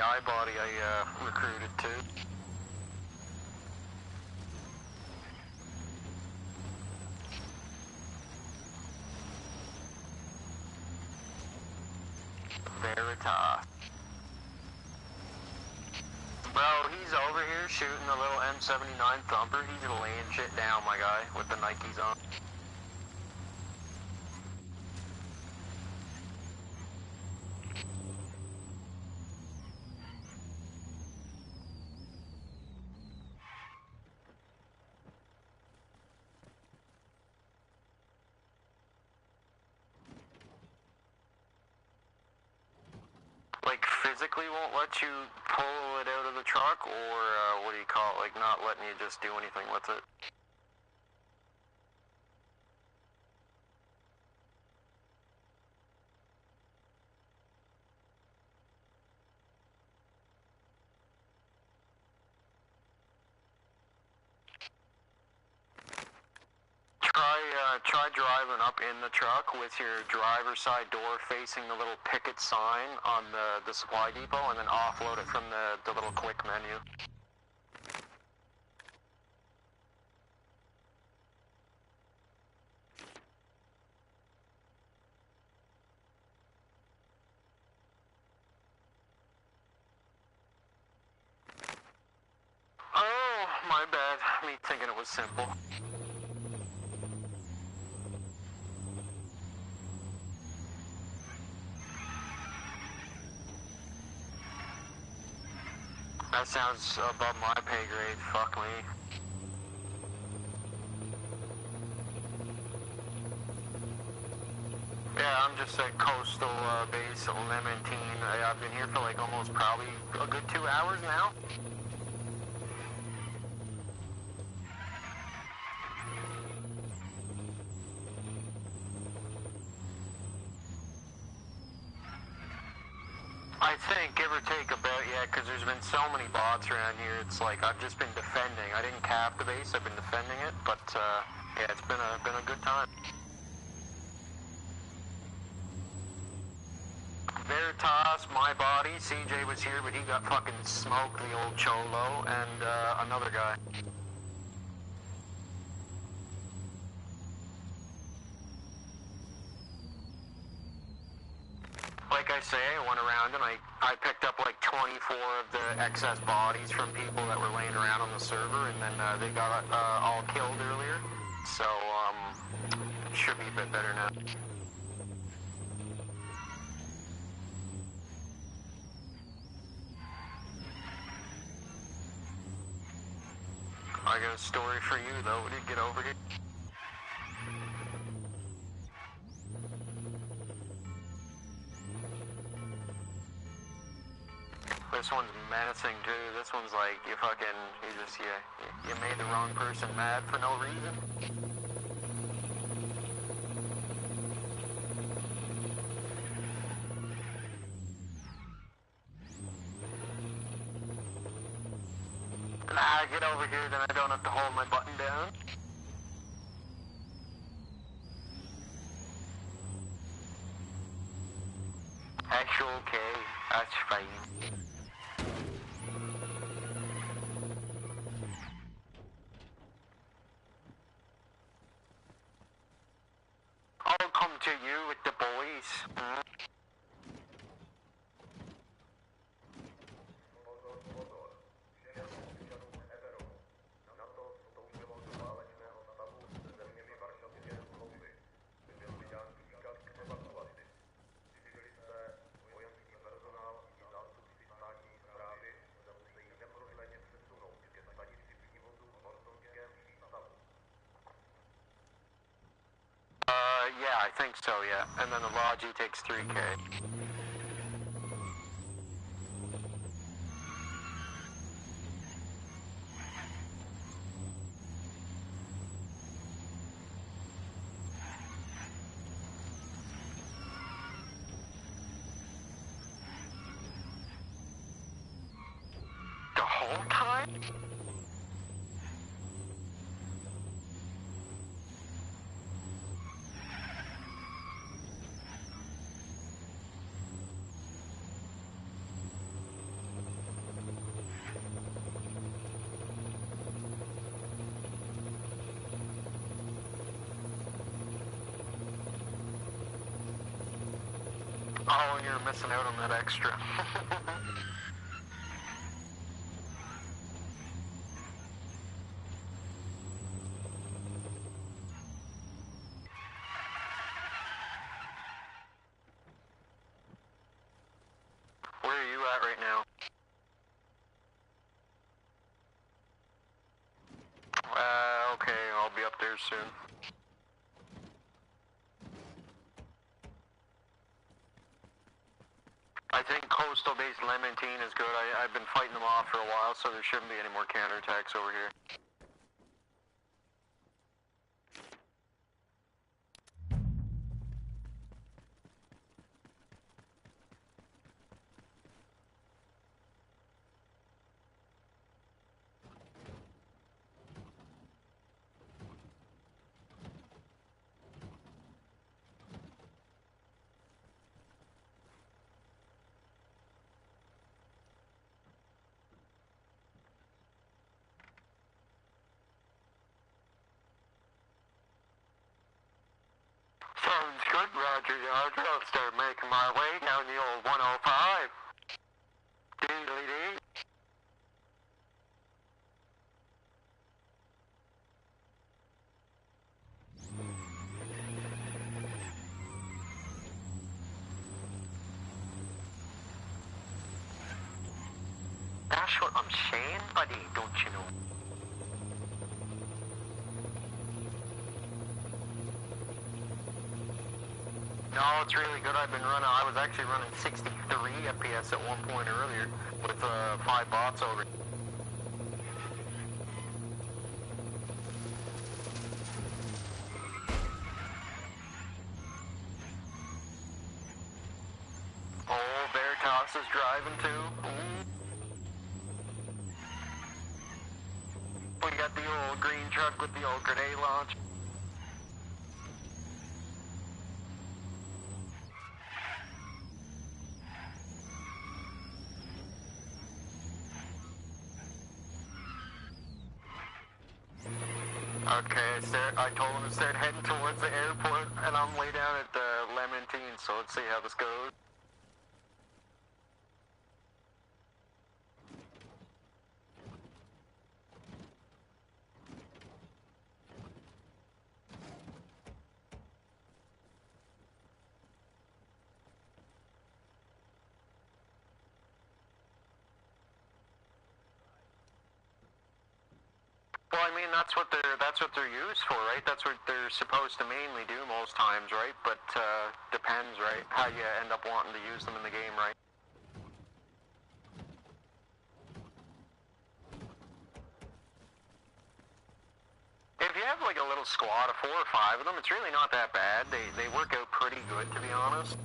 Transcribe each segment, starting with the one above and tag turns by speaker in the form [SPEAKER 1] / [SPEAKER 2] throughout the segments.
[SPEAKER 1] AI body I recruited too. Veritas. Bro, he's over here shooting a little M79 thumper. He's laying shit down, my guy, with the Nikes on. Like, physically won't let you pull it out of the truck, or what do you call it, like not letting you just do anything with it? Try driving up in the truck with your driver's side door facing the little picket sign on the supply depot, and then offload it from the little quick menu. Oh, my bad. Me thinking it was simple. That sounds above my pay grade, fuck me. Yeah, I'm just at coastal base Lementine. I've been here for like almost probably a good 2 hours now. I think, give or take about, yeah, because there's been so many bots around here, it's like I've just been defending. I didn't cap the base, I've been defending it, but yeah, it's been a good time. Veritas, my body, CJ was here, but he got fucking smoked, the old Cholo, and another guy. Like I say, I went around and I picked up like 24 of the excess bodies from people that were laying around on the server, and then they got all killed earlier. So, it should be a bit better now. I got a story for you though. Would you get over here? This one's menacing too. This one's like, you made the wrong person mad for no reason. Nah, get over here, then I don't have to hold my button down. Actual okay, that's fine. I'll come to you with the boys. Yeah, I think so, yeah. And then the Logi takes 3K. The whole time? Oh, and you're missing out on that extra. Where are you at right now? Okay, I'll be up there soon. I think coastal-based Levantine is good. I've been fighting them off for a while, so there shouldn't be any more counterattacks over here. Sounds good, Roger. I'll start making my way down the old 105. Deedly-dee. That's what I'm saying, buddy, don't you know? No, it's really good. I was actually running 63 FPS at one point earlier with 5 bots over. Oh, Veritas is driving too. Ooh. We got the old green truck with the old grenade launch. Okay, I told him to start heading towards the airport, and I'm way down at Levantine, so let's see how this goes. Well, I mean, that's what they're used for, right? That's what they're supposed to mainly do most times, right? But depends, right? How you end up wanting to use them in the game, right? If you have like a little squad of 4 or 5 of them, it's really not that bad. They work out pretty good, to be honest.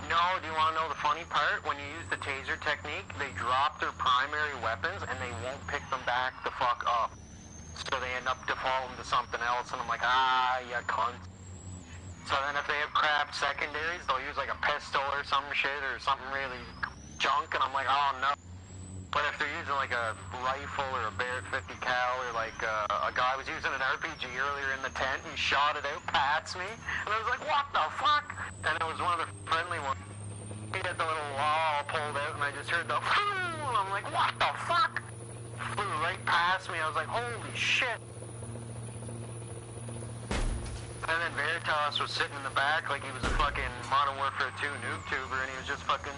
[SPEAKER 1] No, do you want to know the funny part? When you use the taser technique, they drop their primary weapons and they won't pick them back the fuck up. So they end up defaulting to something else, and I'm like, you cunt. So then if they have crap secondaries, they'll use like a pistol or some shit or something really junk, and I'm like, oh no. But if they're using like a rifle or a Barrett 50 cal, or like a guy was using an RPG earlier in the tent, he shot it out past me, and I was like, what the fuck? And it was one of the friendly ones. He had the little wall pulled out, and I just heard the and I'm like, what the fuck? Flew right past me. I was like, holy shit. And then Veritas was sitting in the back like he was a fucking Modern Warfare 2 noob tuber, and he was just fucking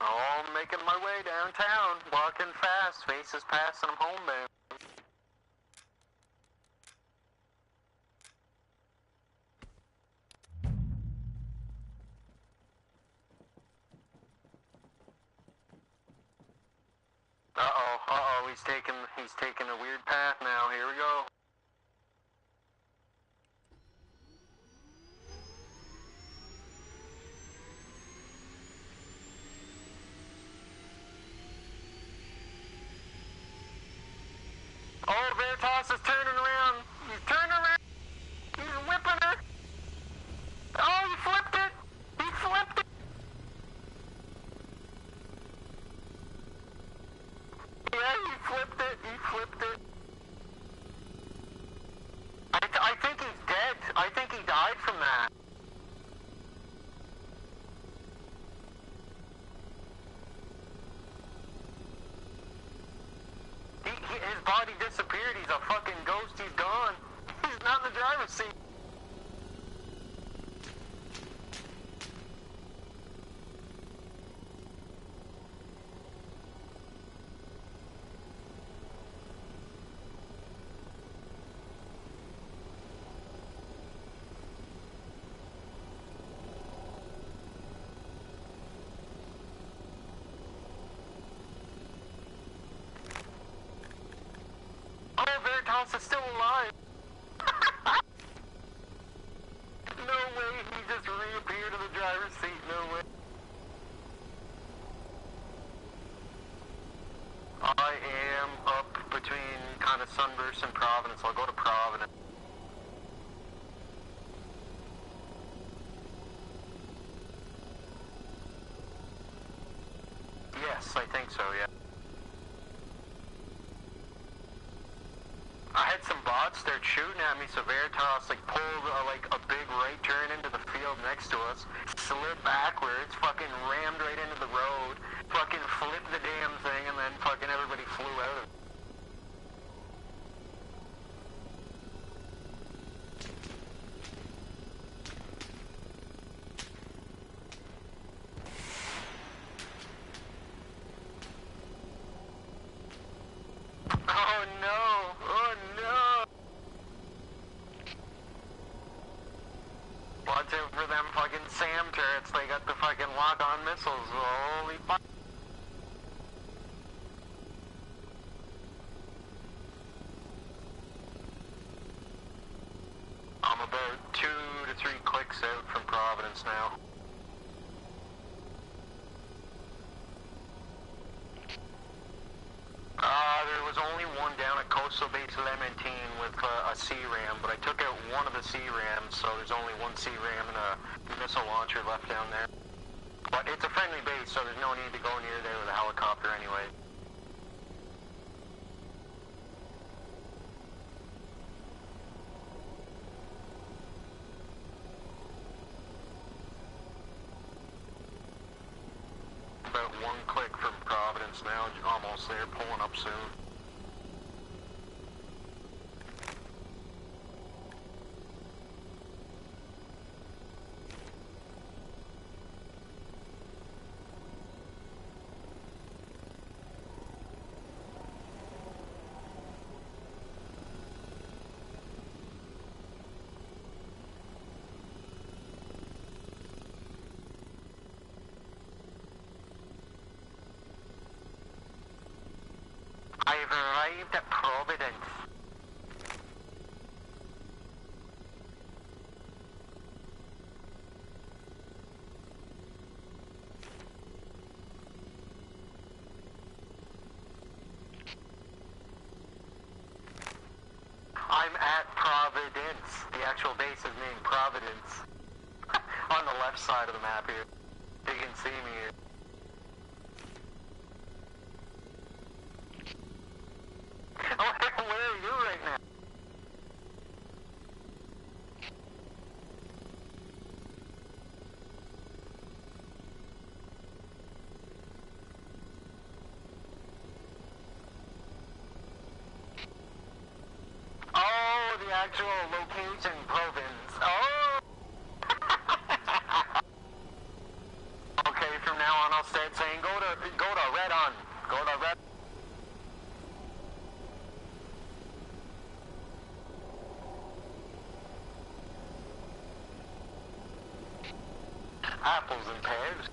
[SPEAKER 1] oh, making my way downtown, walking fast, faces passing, I'm homebound. Uh-oh, he's taking a weird path now, here we go. Veritas is turning around. He's turning around. He's whipping her. Oh, he flipped it. He flipped it. Yeah, he flipped it. He flipped it. I think he's dead. I think he died from that. His body disappeared. He's a fucking ghost. He's gone. He's not in the driver's seat. Veritas is still alive. No way, he just reappeared in the driver's seat, no way. I am up between kind of Sunburst and Providence. I'll go to Providence. Yes, I think so, yeah. I had some bots start shooting at me, so Veritas pulled a big right turn into the field next to us, slid backwards, fucking rammed right into the road, fucking flipped the damn thing, and then fucking everybody flew out of it. Oh no! Oh no! Watch out for them fucking SAM turrets. They got the fucking lock-on missiles. Holy fuck. I'm about 2 to 3 clicks out from Providence now. There was only one down at Coastal Base Lementine with a C-Ram, but I took out one of the C-Rams, so there's only one C-Ram and a missile launcher left down there. But it's a friendly base, so there's no need to go near there with a helicopter anyway. About 1 click from Providence now, almost there, pulling up soon. I've arrived at Providence. I'm at Providence. The actual base is named Providence. On the left side of the map here. You can see me here. Where are you right now? Oh, the actual location, Providence. Oh! Okay, from now on I'll start saying go to Red On. Go to Red. Apples and pears.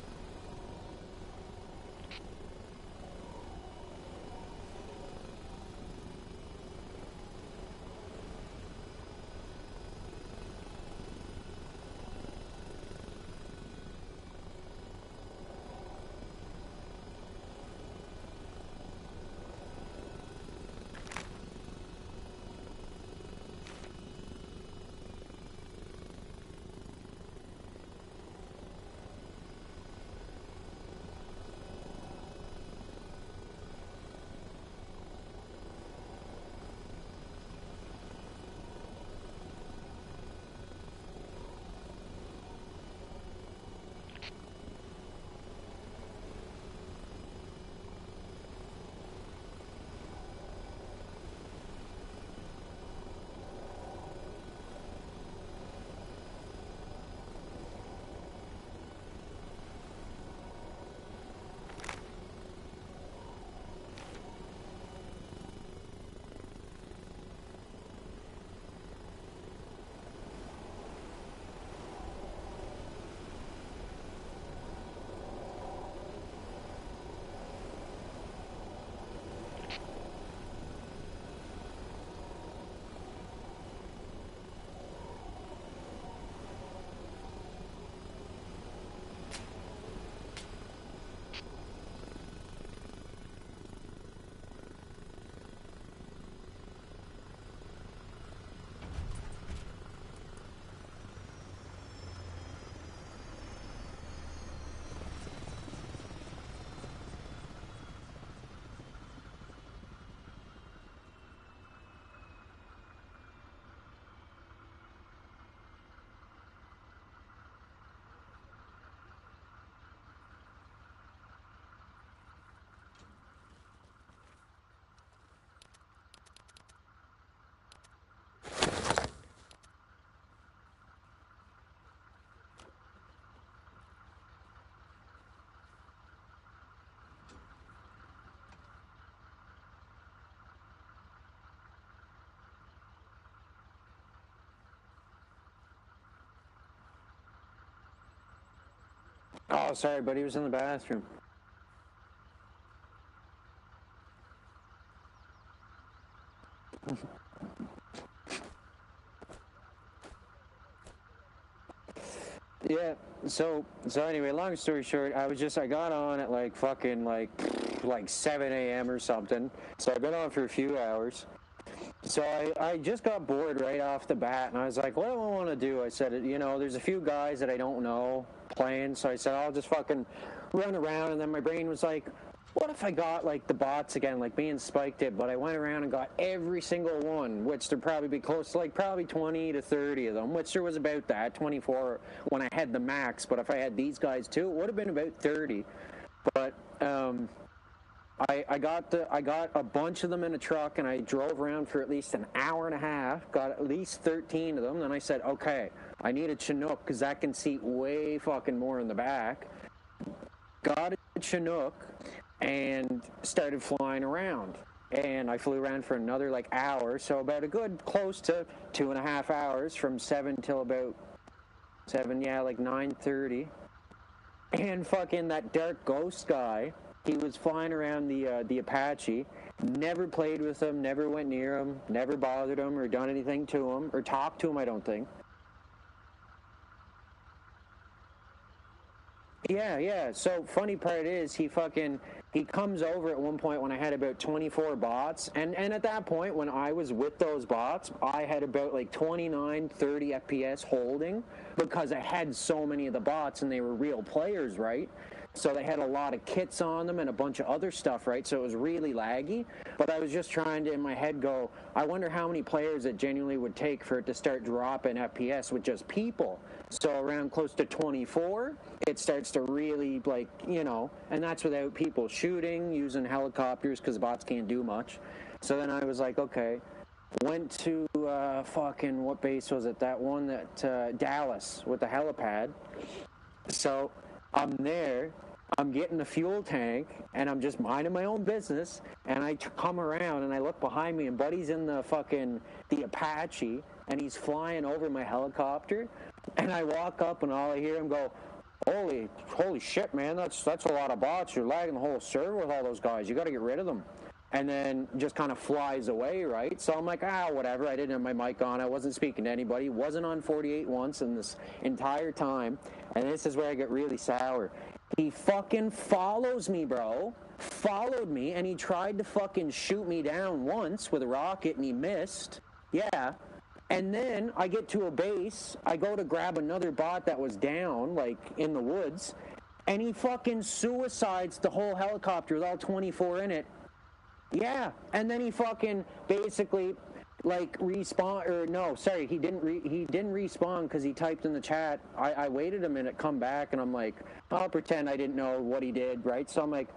[SPEAKER 2] Oh, sorry, but he was in the bathroom. Yeah, so anyway, long story short, I got on at like fucking like 7 a.m. or something. So I've been on for a few hours. So I just got bored right off the bat, and I was like, what do I want to do? I said, there's a few guys that I don't know playing, so I said, I'll just fucking run around, and then my brain was like, what if I got like the bots again, like me and Spike did, but I went around and got every single one, which there'd probably be close to like probably 20 to 30 of them, which there was about that, 24 when I had the max, but if I had these guys too, it would have been about 30. But I got a bunch of them in a truck, and I drove around for at least an hour and a half, got at least 13 of them, then I said, okay, I need a Chinook, because that can seat way fucking more in the back. Got a Chinook, and started flying around. And I flew around for another like hour, so about a good close to 2.5 hours, from 7 till about 7, like 9:30. And fucking that dark ghost guy, he was flying around the Apache. Never played with him, never went near him, never bothered him or done anything to him or talked to him, I don't think. Yeah. So funny part is he comes over at one point when I had about 24 bots, and at that point when I was with those bots, I had about like 29, 30 FPS holding, because I had so many of the bots and they were real players, right? So they had a lot of kits on them and a bunch of other stuff, right? So it was really laggy. But I was just trying to, in my head, go, I wonder how many players it genuinely would take for it to start dropping FPS with just people. So around close to 24, it starts to really, like, and that's without people shooting, using helicopters, because bots can't do much. So then I was like, okay. Went to fucking, what base was it? That one that, Dallas, with the helipad. So I'm there, I'm getting the fuel tank, and I'm just minding my own business, and I come around, and I look behind me, and Buddy's in the Apache, and he's flying over my helicopter, and I walk up, and all I hear him go, holy shit, man, that's a lot of bots, you're lagging the whole server with all those guys, you gotta get rid of them. And then just kind of flies away, right? So I'm like, whatever. I didn't have my mic on. I wasn't speaking to anybody. Wasn't on 48 once in this entire time. And this is where I get really sour. He fucking follows me, bro. Followed me, and he tried to fucking shoot me down once with a rocket, and he missed. Yeah. And then I get to a base. I go to grab another bot that was down, like, in the woods. And he fucking suicides the whole helicopter with all 24 in it. Yeah, and then he fucking basically like respawn, or no, sorry, he didn't respawn because he typed in the chat. I waited a minute, come back, and I'm like, I'll pretend I didn't know what he did, right? So I'm like,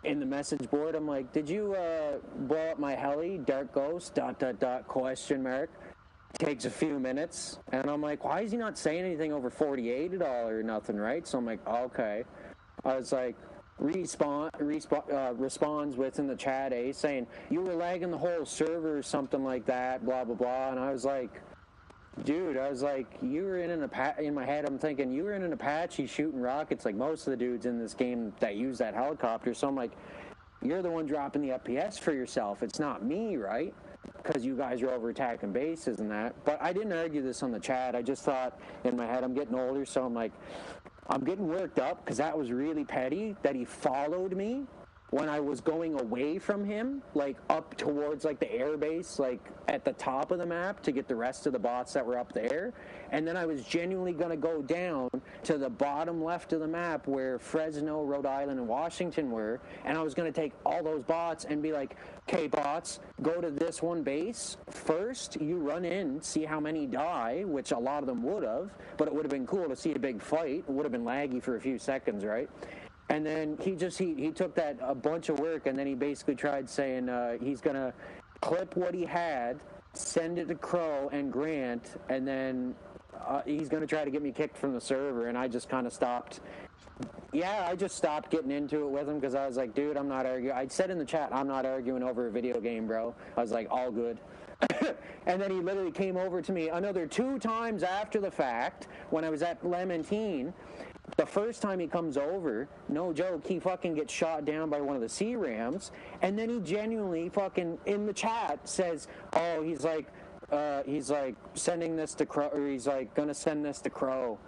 [SPEAKER 2] in the message board, I'm like, did you blow up my heli? Dark ghost, ... question mark. Takes a few minutes, and I'm like, why is he not saying anything over 48 at all or nothing, right? So I'm like, okay. I was like, responds with in the chat, saying you were lagging the whole server or something like that, blah blah blah. And I was like, dude, you were in in my head I'm thinking you were in an Apache shooting rockets like most of the dudes in this game that use that helicopter. So I'm like, you're the one dropping the FPS for yourself, it's not me, right? Because you guys are over attacking bases and that. But I didn't argue this on the chat. I just thought in my head, I'm getting older, so I'm like, I'm getting worked up because that was really petty that he followed me when I was going away from him, like up towards like the air base, like at the top of the map to get the rest of the bots that were up there. And then I was genuinely going to go down to the bottom left of the map where Fresno, Rhode Island, and Washington were. And I was going to take all those bots and be like, okay, bots, go to this one base. First, you run in, see how many die, which a lot of them would have, but it would have been cool to see a big fight. It would have been laggy for a few seconds, right? And then he took that a bunch of work, and then he basically tried saying he's going to clip what he had, send it to Crow and Grant, and then he's going to try to get me kicked from the server. And I just kind of stopped Yeah, I just stopped getting into it with him because I was like, dude, I'm not arguing. I said in the chat, I'm not arguing over a video game, bro. I was like, all good. And then he literally came over to me another 2 times after the fact when I was at Lemontine. The first time he comes over, no joke, he fucking gets shot down by one of the C-Rams, and then he genuinely fucking in the chat says, oh, he's like sending this to Crow, or he's like gonna send this to Crow.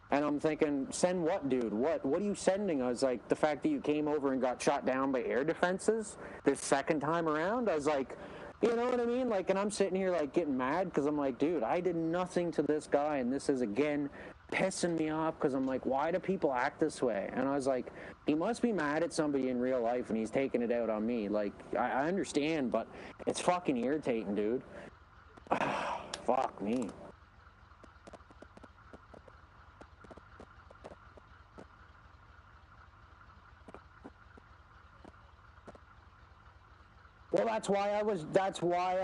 [SPEAKER 2] And I'm thinking, send what, dude? What are you sending? I was like, the fact that you came over and got shot down by air defenses this second time around. I was like, you know what I mean? Like, and I'm sitting here like getting mad because I'm like, dude, I did nothing to this guy, and this is again pissing me off because I'm like, why do people act this way? And I was like, he must be mad at somebody in real life and he's taking it out on me. Like, I understand, but it's fucking irritating, dude. Fuck me. Well, that's why I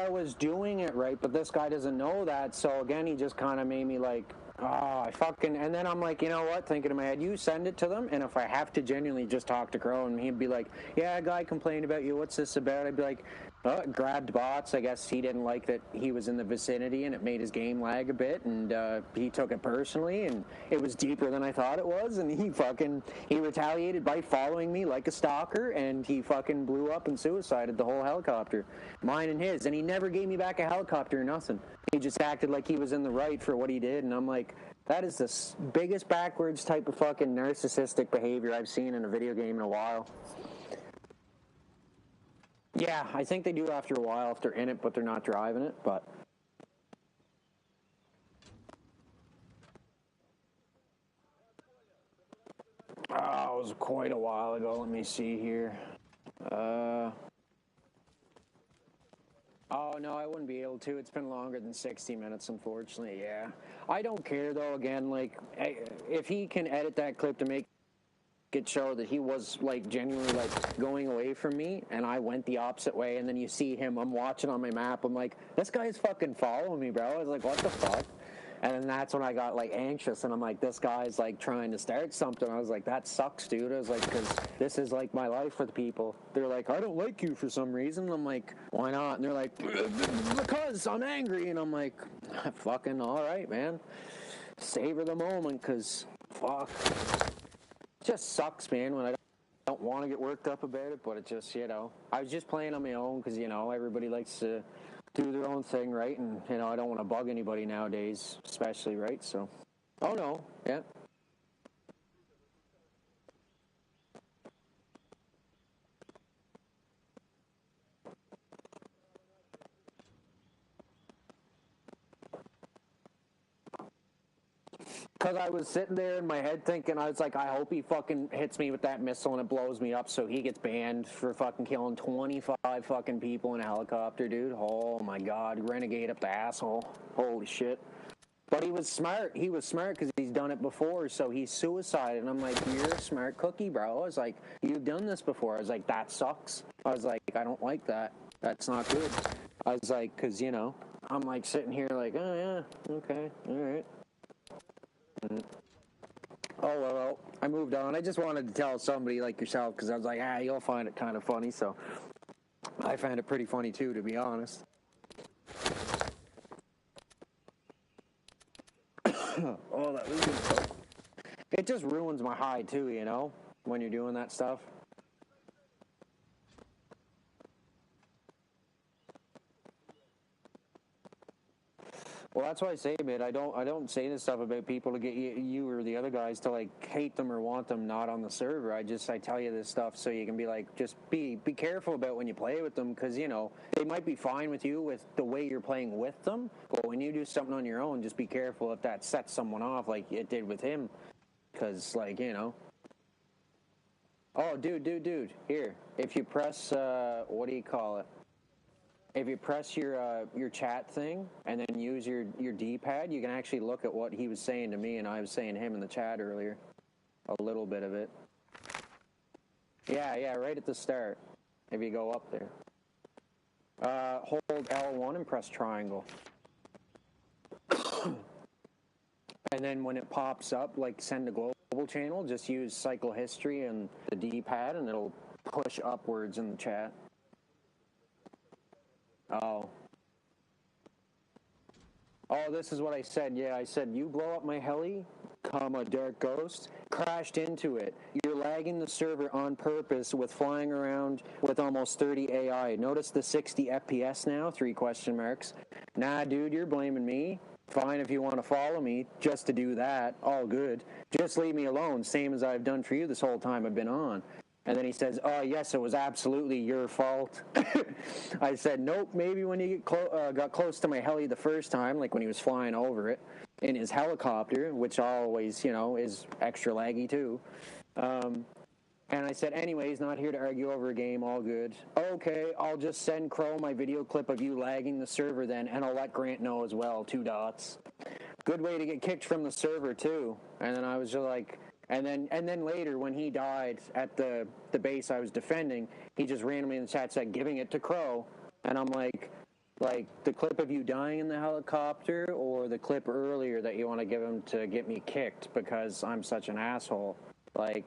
[SPEAKER 2] was doing it, right? But this guy doesn't know that. So again, he just kind of made me like, oh, I fucking, and then I'm like, you know what? Thinking in my head, you send it to them, and if I have to genuinely just talk to Crow, and he'd be like, yeah, a guy complained about you. What's this about? I'd be like, oh, it grabbed bots. I guess he didn't like that he was in the vicinity, and it made his game lag a bit, and he took it personally, and it was deeper than I thought it was, and he retaliated by following me like a stalker, and he fucking blew up and suicided the whole helicopter, mine and his, and he never gave me back a helicopter or nothing. He just acted like he was in the right for what he did, and I'm like, that is the biggest backwards type of fucking narcissistic behavior I've seen in a video game in a while. Yeah, I think they do after a while if they're in it, but they're not driving it, but... Oh, it was quite a while ago. Let me see here. Oh, no, I wouldn't be able to. It's been longer than 60 minutes, unfortunately, yeah. I don't care, though, again, like, if he can edit that clip to make it show that he was, like, genuinely, like, going away from me, and I went the opposite way, and then you see him, I'm watching on my map, I'm like, this guy's fucking following me, bro. I was like, what the fuck? And then that's when I got, like, anxious, and I'm like, this guy's, like, trying to start something. I was like, that sucks, dude. I was like, because this is, like, my life with people. They're like, I don't like you for some reason. I'm like, why not? And they're like, because I'm angry. And I'm like, fucking all right, man. Savor the moment, because, fuck. It just sucks, man, when I don't want to get worked up about it, but it just, you know, I was just playing on my own because, you know, everybody likes to do their own thing, right? And, you know, I don't want to bug anybody nowadays, especially, right? So, oh, no, yeah. Because I was sitting there in my head thinking, I was like, I hope he fucking hits me with that missile and it blows me up so he gets banned for fucking killing 25 fucking people in a helicopter, dude. Oh, my God. Renegade up the asshole. Holy shit. But he was smart. He was smart because he's done it before, so he's suicided. And I'm like, you're a smart cookie, bro. I was like, you've done this before. I was like, that sucks. I was like, I don't like that. That's not good. I was like, because, you know, I'm like sitting here like, oh, yeah, okay, all right. Oh, well, I moved on. I just wanted to tell somebody like yourself because I was like, you'll find it kind of funny. So I found it pretty funny, too, to be honest. Oh, that was good. It just ruins my high, too, you know, when you're doing that stuff. Well, that's why I say, man, I don't say this stuff about people to get you or the other guys to like hate them or want them not on the server. I tell you this stuff so you can be like, just be careful about when you play with them because, you know, they might be fine with you with the way you're playing with them, but when you do something on your own, just be careful if that sets someone off like it did with him because, like, you know. Oh, dude, here, if you press, what do you call it? If you press your chat thing and then use your D-pad, you can actually look at what he was saying to me and I was saying to him in the chat earlier. A little bit of it. Yeah, right at the start. If you go up there. Hold L1 and press triangle. And then when it pops up, like send a global channel, just use cycle history and the D-pad, and it'll push upwards in the chat. Oh, this is what I said. Yeah, I said, you blow up my heli, comma, Dark Ghost, crashed into it. You're lagging the server on purpose with flying around with almost 30 AI. Notice the 60 FPS now, 3 question marks. Nah, dude, you're blaming me. Fine if you want to follow me just to do that. All good. Just leave me alone, same as I've done for you this whole time I've been on. And then he says, oh, yes, it was absolutely your fault. I said, nope, maybe when you got close to my heli the first time, like when he was flying over it in his helicopter, which always, is extra laggy too. And I said, anyways, not here to argue over a game, all good. Okay, I'll just send Crow my video clip of you lagging the server then, and I'll let Grant know as well, 2 dots. Good way to get kicked from the server too. And then I was just like... And then later, when he died at the base I was defending, he just randomly in the chat said, giving it to Crow. And I'm like, the clip of you dying in the helicopter or the clip earlier that you want to give him to get me kicked because I'm such an asshole? I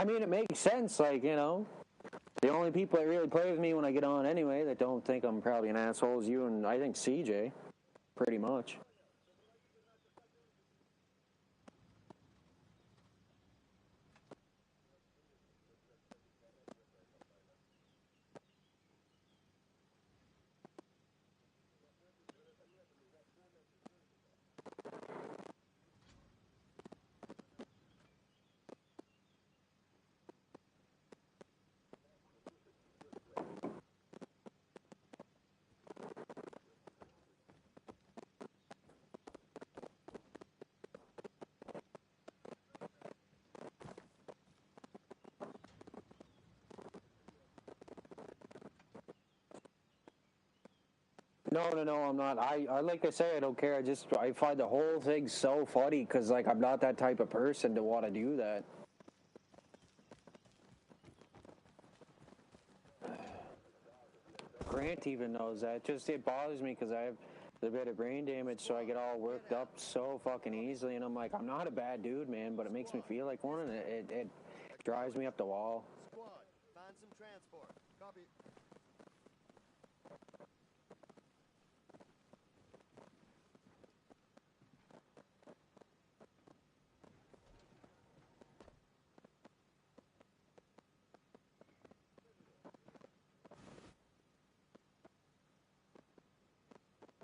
[SPEAKER 2] mean, it makes sense, the only people that really play with me when I get on anyway that don't think I'm probably an asshole is you and I think CJ, pretty much. No, I'm not. I like I say, I don't care. I find the whole thing so funny because, I'm not that type of person to want to do that. Grant even knows that. It bothers me because I have a bit of brain damage, so I get all worked up so fucking easily. And I'm like, I'm not a bad dude, man, but it makes me feel like one, and it drives me up the wall.
[SPEAKER 3] Squad, find some transport. Copy.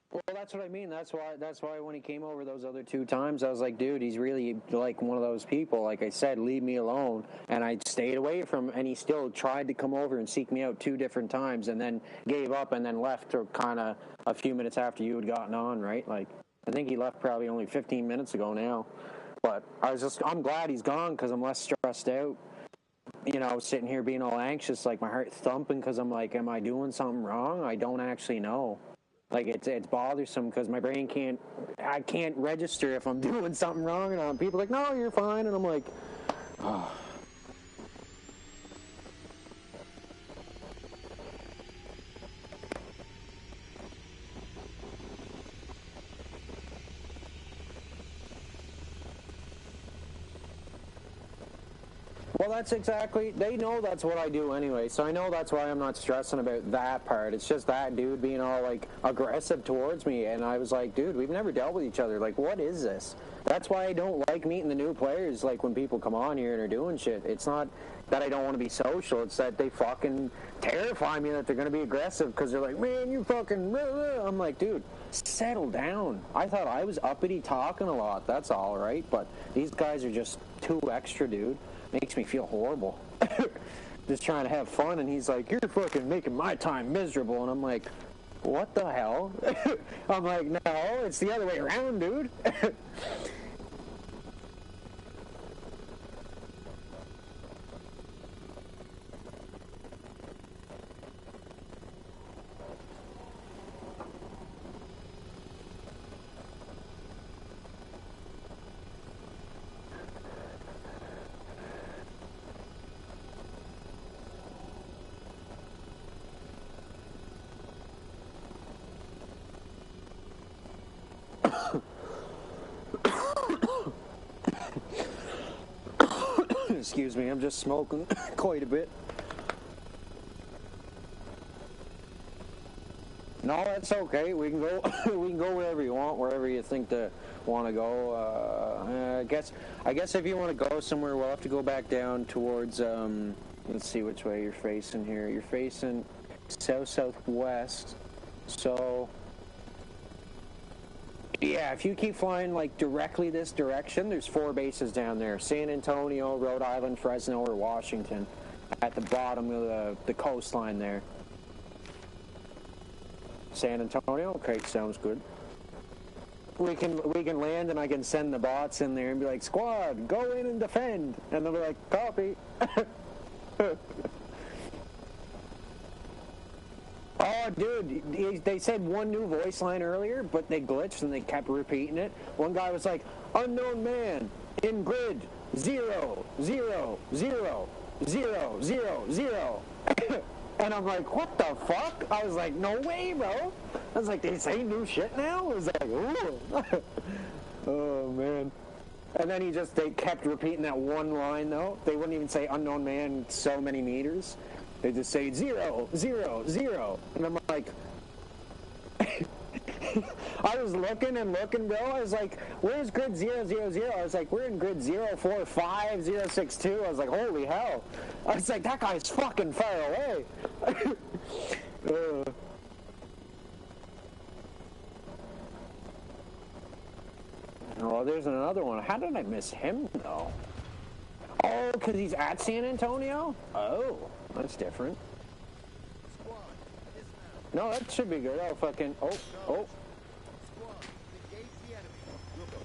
[SPEAKER 2] Well, that's what I mean. That's why when he came over those other 2 times, I was like, dude, he's really like one of those people. Like I said, leave me alone. And I stayed away from him, and he still tried to come over and seek me out 2 different times and then gave up and then left kind of a few minutes after you had gotten on, right? I think he left probably only 15 minutes ago now. But I'm glad he's gone because I'm less stressed out. Sitting here being all anxious, my heart thumping because I'm like, am I doing something wrong? I don't actually know. It's bothersome because my brain can't register if I'm doing something wrong, and people are like, no, you're fine, and I'm like, oh. Well, they know that's what I do anyway, so I know that's why I'm not stressing about that part. It's just that dude being all, aggressive towards me, and I was like, dude, we've never dealt with each other. What is this? That's why I don't like meeting the new players, when people come on here and are doing shit. It's not that I don't want to be social, it's that they fucking terrify me that they're going to be aggressive because they're like, man, you fucking... I'm like, dude, settle down. I thought I was uppity talking a lot, that's all right, but these guys are just too extra, dude. Makes me feel horrible. Just trying to have fun, and he's like, you're fucking making my time miserable, and I'm like, what the hell? I'm like, no, it's the other way around, dude. Excuse me, I'm just smoking quite a bit. No, that's okay. We can go. We can go wherever you want, wherever you think to want to go. I guess if you want to go somewhere, we'll have to go back down towards. Let's see which way you're facing here. You're facing south-southwest. So, yeah, if you keep flying like directly this direction, there's 4 bases down there: San Antonio, Rhode Island, Fresno, or Washington, at the bottom of the coastline there. San Antonio? Okay, sounds good. We can land and I can send the bots in there and be like, squad, go in and defend. And they'll be like, copy. Oh, dude, they said one new voice line earlier, but they glitched and they kept repeating it. One guy was like, unknown man in grid 0, 0, 0, 0, 0, 0. And I'm like, what the fuck? I was like, no way, bro. I was like, they say new shit now? I was like, ooh. Oh, man. And then they kept repeating that one line, though. They wouldn't even say unknown man so many meters. They just say 0, 0, 0. And I'm like, I was looking and looking, bro. I was like, where's grid 0, 0, 0? I was like, we're in grid 0, 4, 5, 0, 6, 2. I was like, holy hell. I was like, that guy's fucking far away. Oh, there's another one. How did I miss him, though? Oh, because he's at San Antonio? Oh, that's different. No, that should be good. Oh, fucking... Oh.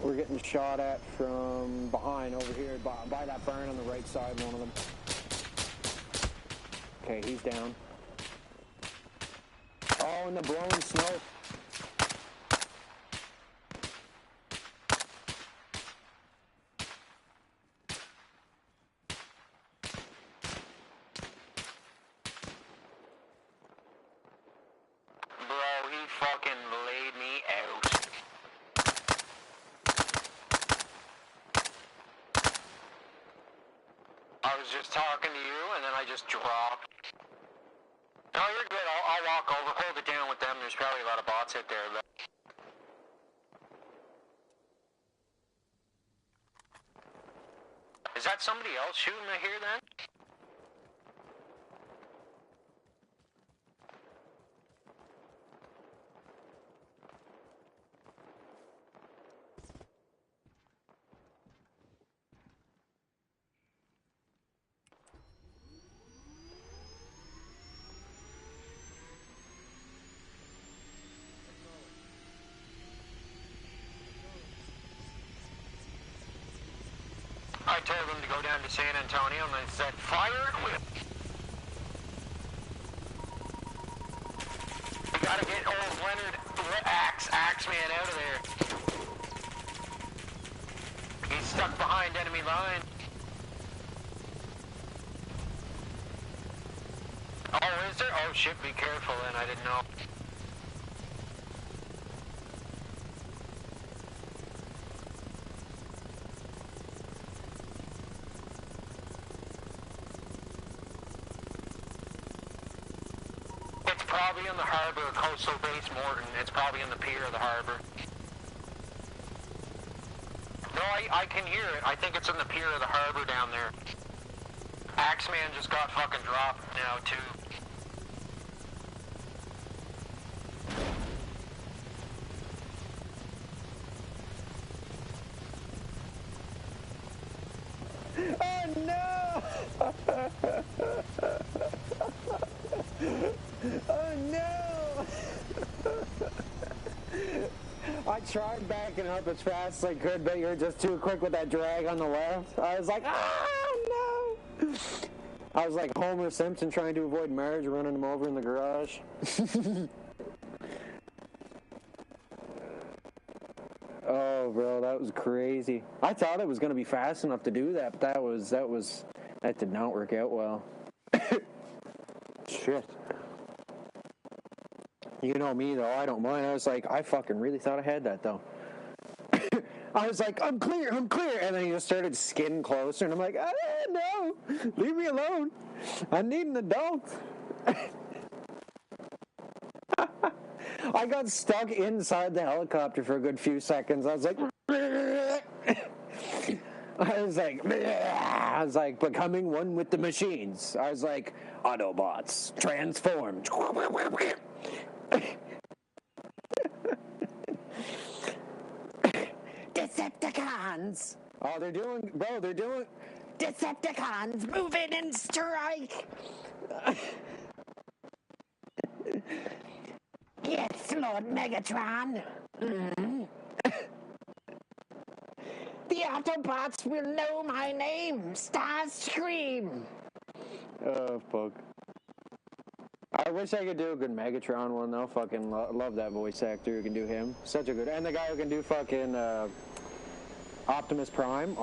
[SPEAKER 2] We're getting shot at from behind over here by that barn on the right side, one of them. Okay, he's down. Oh, in the blowing snow.
[SPEAKER 1] Bro, he fucking laid me out. I was just talking to you, and then I just dropped. No, you're good. I'll walk over, hold it down with them. There's probably a lot of bots out there, but... Is that somebody else shooting here, then? I told them to go down to San Antonio, and they said, fire at will. We gotta get old Leonard Axeman out of there. He's stuck behind enemy line. Oh, is there? Oh shit, be careful then, I didn't know. Probably in the harbor, coastal base Morton. It's probably in the pier of the harbor. No, I can hear it. I think it's in the pier of the harbor down there. Axeman just got fucking dropped now, too.
[SPEAKER 2] Oh, no! Oh no! I tried backing up as fast as I could, but you're just too quick with that drag on the left. I was like, oh no! I was like Homer Simpson trying to avoid Marge running him over in the garage. Oh, bro, that was crazy. I thought it was going to be fast enough to do that, but that did not work out well. Shit. You know me, though. I don't mind. I was like, I fucking really thought I had that, though. I was like, I'm clear. And then he just started skidding closer, and I'm like, No, leave me alone. I need an adult. I got stuck inside the helicopter for a good few seconds. I was like, becoming one with the machines. I was like, Autobots, transformed. Decepticons. Oh, they're doing Decepticons, move in and strike. Yes, Lord Megatron. Mm-hmm. The Autobots will know my name, Starscream. Oh, fuck. I wish I could do a good Megatron one, though. Fucking love that voice actor who can do him. Such a good... And the guy who can do fucking Optimus Prime.